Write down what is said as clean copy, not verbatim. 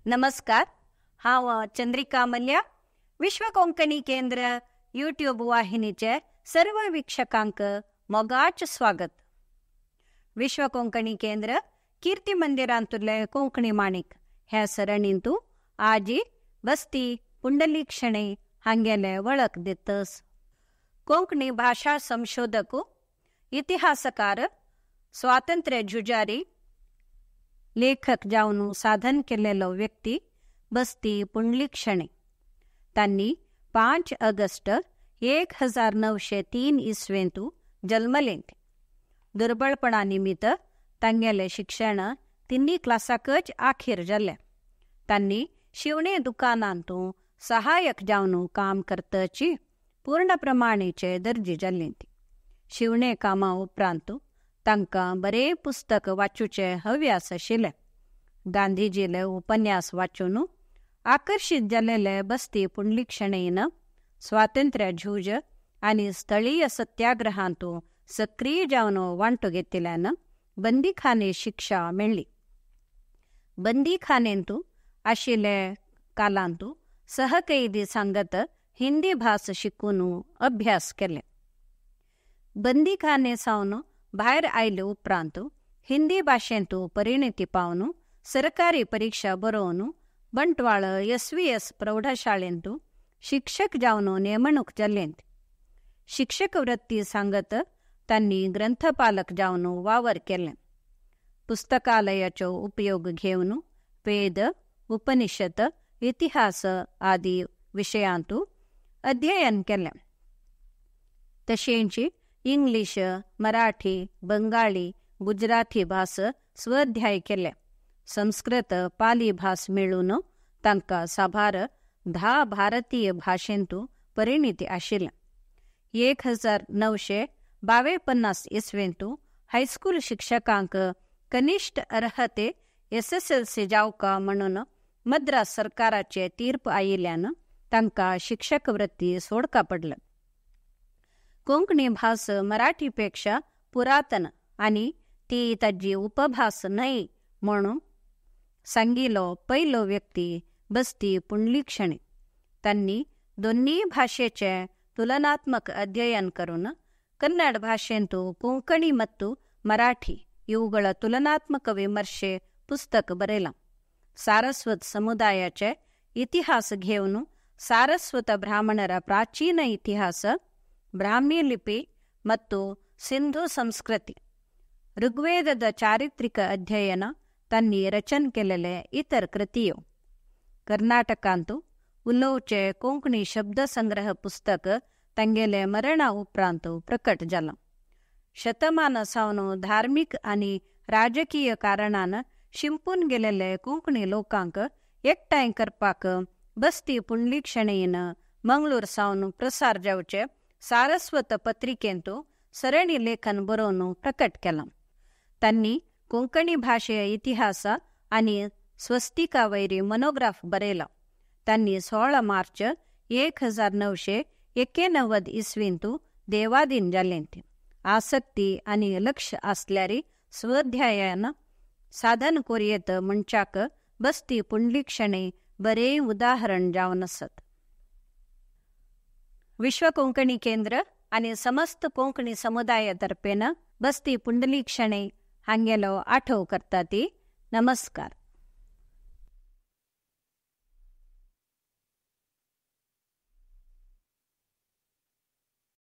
नमस्कार. हांव चंद्रिका मल्ल्या. विश्व कोंकणी केंद्र यूट्यूब वाहिनीचे सर्व वीक्षकांक मोगाच स्वागत. विश्व कोंकणी केंद्र कीर्ती मंदिरांतले कोंकणी माणिक ह्या सरणींतू आजी बस्ती पुंडलीक शणै हांगेले वळख दितस. कोंकणी भाषा संशोधक, इतिहासकार, स्वातंत्र्य झुजारी, लेखक जावन साधन केलेलो व्यक्ती बस्ती पुंडलीक शणै. तांणी 5 ऑगस्ट 1903 इसवेंतू जल्मलें. दुर्बळपणा निमित्त तांगेले शिक्षण 3 क्लासाकच आखीर जालें. तांणी शिवणे दुकानांतू सहाय्यक जावन काम करतची पूर्ण प्रमाणेचे दर्जी जाल्लीं. शिवणे कामा उपरांत तांकां बरे पुस्तक वाचूचे हव्यास आशिल्ले. गांधीजीले उपन्यास वाचून आकर्षित जाल्ले बस्ती पुंडलीक शणैन स्वातंत्र्य झूज आनी स्थळीय सत्याग्रहांत सक्रिय जावन वांटो घेतिल्ल्यान बंदीखाने शिक्षा मेळ्ळी. बंदीखानेंतू आशिल्ले कालांत सहकैदी सांगत हिंदी भास शिकून अभ्यास केले. बंदीखाने सावन भायर आयले उपरांत हिंदी भाशेंत परिणिती पावन सरकारी परीक्षा बरोवन बंटवाळ SVS प्रौढशाळेंत शिक्षक जावन नेमणूक जाल्लें. शिक्षक वृत्ती सांगत तांणी ग्रंथपालक जावन वावर केलें. पुस्तकालयाचो उपयोग घेवन वेद, उपनिषद, इतिहास आदी विशयांत अध्ययन केलें. तशेंच इंग्लीश, मराठी, बंगाळी, गुजराती भास स्वाध्याय केले. संस्कृत, पाली भास मेळून तांकां साबार 10 भारतीय भाशेंत परिणिती आशिल्लें. 1952 इसवेंत हायस्कूल शिक्षकांक कनिष्ठ अर्हते SSLC जावका म्हणून मद्रास सरकाराचे तीर्प आयिल्ल्यान तांकां शिक्षक वृत्ती सोडका पडली. कोंकणी भास मराठीपेक्षा पुरातन आनी ती ताजी उपभास न्हय म्हणून सांगिल्लो पयलो व्यक्ती बस्ती पुंडलीक शणै. तांणी दोन्ही भाशेचे तुलनात्मक अध्ययन करून कन्नड भाशेंत कोंकणी ಮತ್ತು मराठी ಇವುಗಳ ತುಲನಾತ್ಮಕ ವಿಮರ್ಶೆ ಪುಸ್ತಕ ಬರೆಲ. ಸಾರಸ್ವತ ಸಮುದಾಯचे ಇತಿಹಾಸ घेवन ಸಾರಸ್ವತ ಬ್ರಾಹ್ಮಣರ ಪ್ರಾಚೀನ ಇತಿಹಾಸ, ಬ್ರಾಹ್ಮಿ ಲಿಪಿ ಮತ್ತು ಸಿಂಧು ಸಂಸ್ಕೃತಿ, ಋಗ್ವೇದದ ಚಾರಿತ್ರಿಕ ಅಧ್ಯಯನ तांणी रचन केलेले इतर कृतियो. कर्नाटकांत उलोवचे कोंकणी शब्दसंग्रह पुस्तक तांगेले मरणा उपरांत प्रकट जालां. शतमान सावन धार्मिक आनी राजकीय कारणान शिंपून गेलेले कोंकणी लोकांक एकठांय करपाक बस्ती पुंडलीक शणैन मंगळूर सावन प्रसार जावचे सारस्वत पत्रिकेंत सರಣಿ लेखन बरोवन प्रकट केलां. तांणी कोंकणी भाषेय इतिहास आनी स्वस्तिका वैरी मोनोग्राफ बरयला. तांणी 16 मार्च 1991 इसवींत देवादीन जाल्लें. आसक्ती आनी लक्ष आसल्यारी स्वाध्यायान साधन कोरयेत मनशाक बस्ती पुंडलीक शणै बरे उदाहरण जावन आसत. विश्व कोंकणी केंद्र आनी समस्त कोंकणी समुदाया तर्फेन बस्ती पुंडलीक शणै हांगेलो आठव करता ती. नमस्कार.